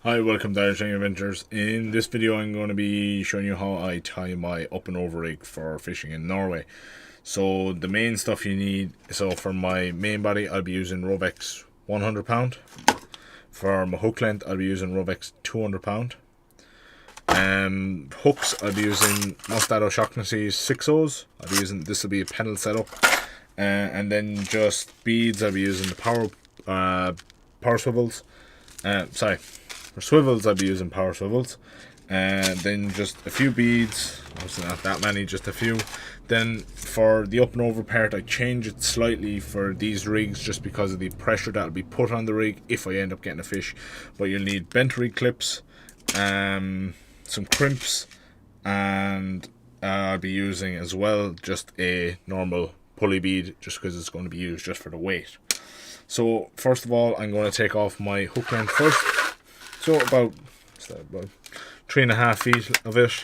Hi, welcome to Irish Angling Adventures. In this video I'm going to be showing you how I tie my up and over rig for fishing in Norway. So the main stuff you need, so for my main body I'll be using Rovex 100 pound. For my hook length I'll be using Rovex 200 pound. Hooks I'll be using Moscato Shocknessy's 6 I'll be using, this will be a pedal setup. And then just beads I'll be using the power swivels. For swivels I'll be using power swivels, and then just a few beads, obviously not that many, just a few. Then for the up and over part I change it slightly for these rigs just because of the pressure that'll be put on the rig if I end up getting a fish. But you'll need bent rig clips, some crimps, and I'll be using as well just a normal pulley bead just because it's going to be used just for the weight. So first of all I'm going to take off my hook length first. So about 3.5 feet of it.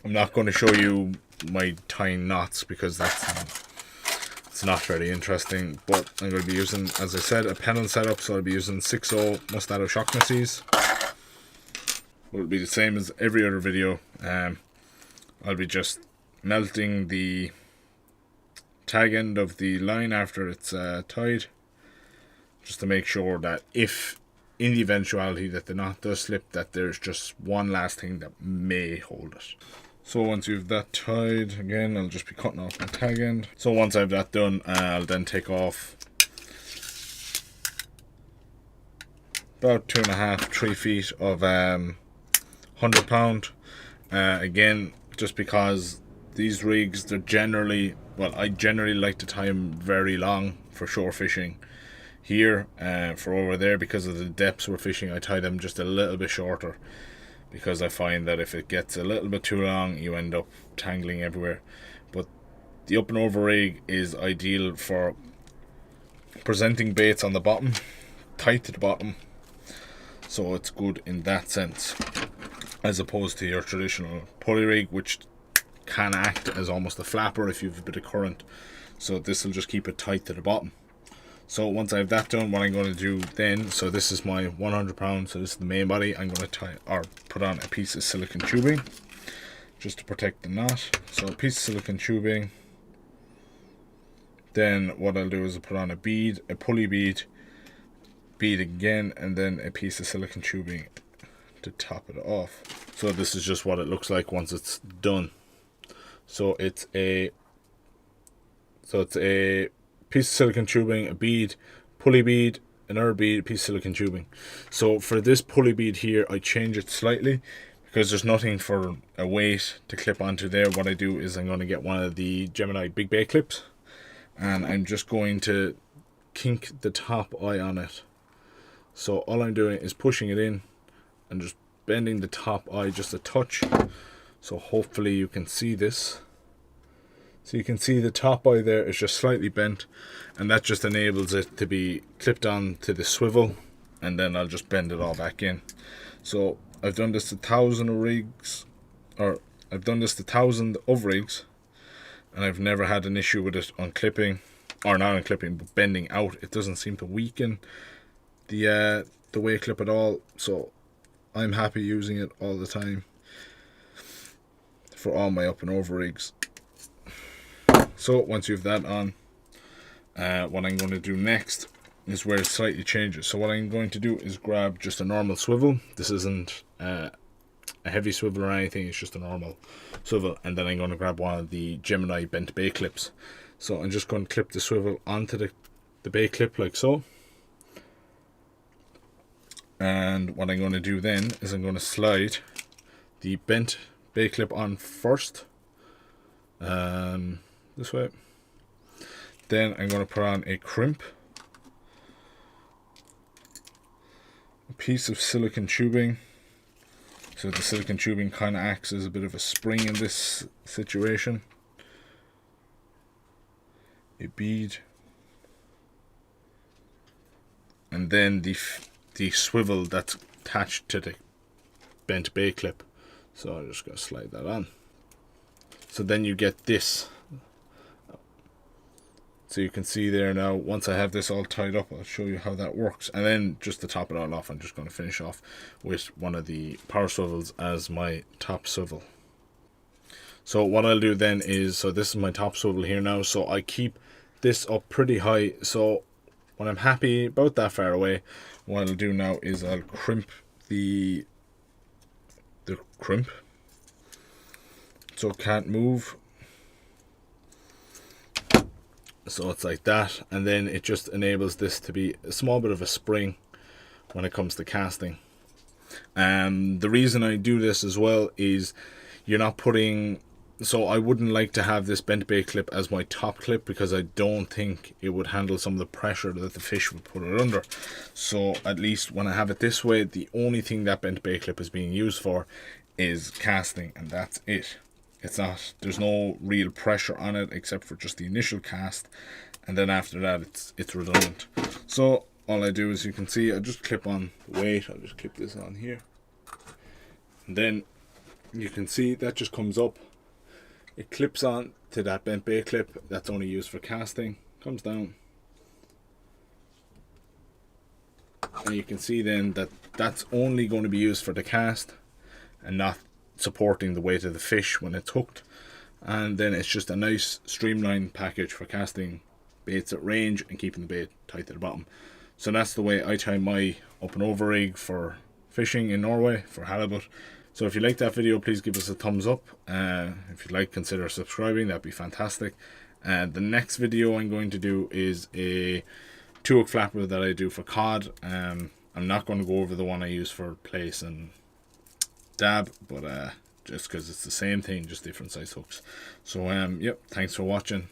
I'm not going to show you my tying knots because it's not very interesting. But I'm going to be using, as I said, a pedal setup. So I'll be using 6.0 Moscato Shocknessy's. It'll be the same as every other video. I'll be just melting the tag end of the line after it's tied, just to make sure that if in the eventuality that the knot does slip, that there's just one last thing that may hold it. So once you've that tied, again I'll just be cutting off my tag end. So once I've that done, I'll then take off about 2.5-3 feet of 100 pound. Again, just because these rigs, they're generally, well, I generally like to tie them very long for shore fishing. Here, for over there, because of the depths we're fishing, I tie them just a little bit shorter, because I find that if it gets a little bit too long you end up tangling everywhere. But the up and over rig is ideal for presenting baits on the bottom, tight to the bottom, so it's good in that sense, as opposed to your traditional pulley rig, which can act as almost a flapper if you have a bit of current. So this will just keep it tight to the bottom. So once I have that done, what I'm going to do then, so this is my 100 pound, so this is the main body. I'm going to tie or put on a piece of silicone tubing just to protect the knot. So a piece of silicone tubing. Then what I'll do is I'll put on a bead, a pulley bead, bead again, and then a piece of silicone tubing to top it off. So this is just what it looks like once it's done. So it's a piece of silicone tubing, a bead, pulley bead, another bead, a piece of silicone tubing. So for this pulley bead here, I change it slightly because there's nothing for a weight to clip onto there. What I do is I'm going to get one of the Gemini big bait clips, and I'm just going to kink the top eye on it. So all I'm doing is pushing it in and just bending the top eye just a touch. So hopefully you can see this. So you can see the top eye there is just slightly bent, and that just enables it to be clipped on to the swivel, and then I'll just bend it all back in. So I've done this to 1,000 rigs, or I've done this to 1,000 of rigs, and I've never had an issue with it on clipping, or not on clipping, but bending out. It doesn't seem to weaken the weight clip at all, so I'm happy using it all the time for all my up and over rigs. So once you've that on, what I'm going to do next is where it slightly changes. So what I'm going to do is grab just a normal swivel. This isn't a heavy swivel or anything, it's just a normal swivel. And then I'm going to grab one of the Gemini bent bait clips. So I'm just going to clip the swivel onto the bait clip like so. And what I'm going to do then is I'm going to slide the bent bait clip on first. This way. Then I'm going to put on a crimp, a piece of silicone tubing. So the silicone tubing kind of acts as a bit of a spring in this situation. A bead, and then the swivel that's attached to the bent bait clip. So I'm just going to slide that on. So then you get this. So you can see there now, once I have this all tied up, I'll show you how that works. And then just to top it all off, I'm just going to finish off with one of the power swivels as my top swivel. So what I'll do then is, so this is my top swivel here now, so I keep this up pretty high. So when I'm happy about that far away, what I'll do now is I'll crimp the crimp so it can't move. So it's like that, and then it just enables this to be a small bit of a spring when it comes to casting. The reason I do this as well is you're not putting, so I wouldn't like to have this bent bait clip as my top clip, because I don't think it would handle some of the pressure that the fish would put it under. So at least when I have it this way, the only thing that bent bait clip is being used for is casting, and that's it. It's not, there's no real pressure on it except for just the initial cast, and then after that it's redundant. So all I do is, you can see, I just clip on the weight. I'll just clip this on here, and then you can see that just comes up. It clips on to that bent bait clip that's only used for casting, comes down, and you can see then that that's only going to be used for the cast and not supporting the weight of the fish when it's hooked. And then it's just a nice streamlined package for casting baits at range and keeping the bait tight to the bottom. So that's the way I tie my up and over rig for fishing in Norway for halibut. So if you like that video, please give us a thumbs up. If you'd like, consider subscribing, that'd be fantastic. The next video I'm going to do is a 2-hook flapper that I do for cod. I'm not going to go over the one I use for place and dab, but just because it's the same thing, just different size hooks. So yep, thanks for watching.